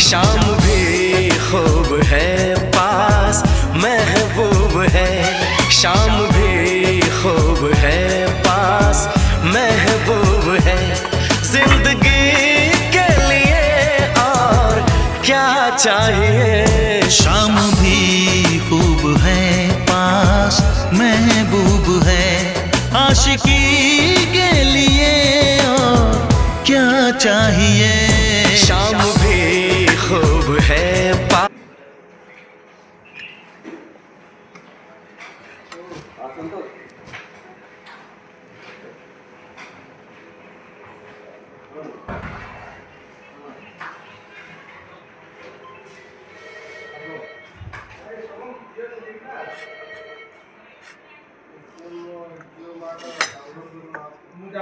शाम भी खूब है पास महबूब है, शाम भी खूब है पास महबूब है। जिंदगी के लिए और क्या चाहिए। शाम भी खूब है पास महबूब है, आशिकी के लिए और क्या चाहिए। शाम भी खूब है पास। मुझे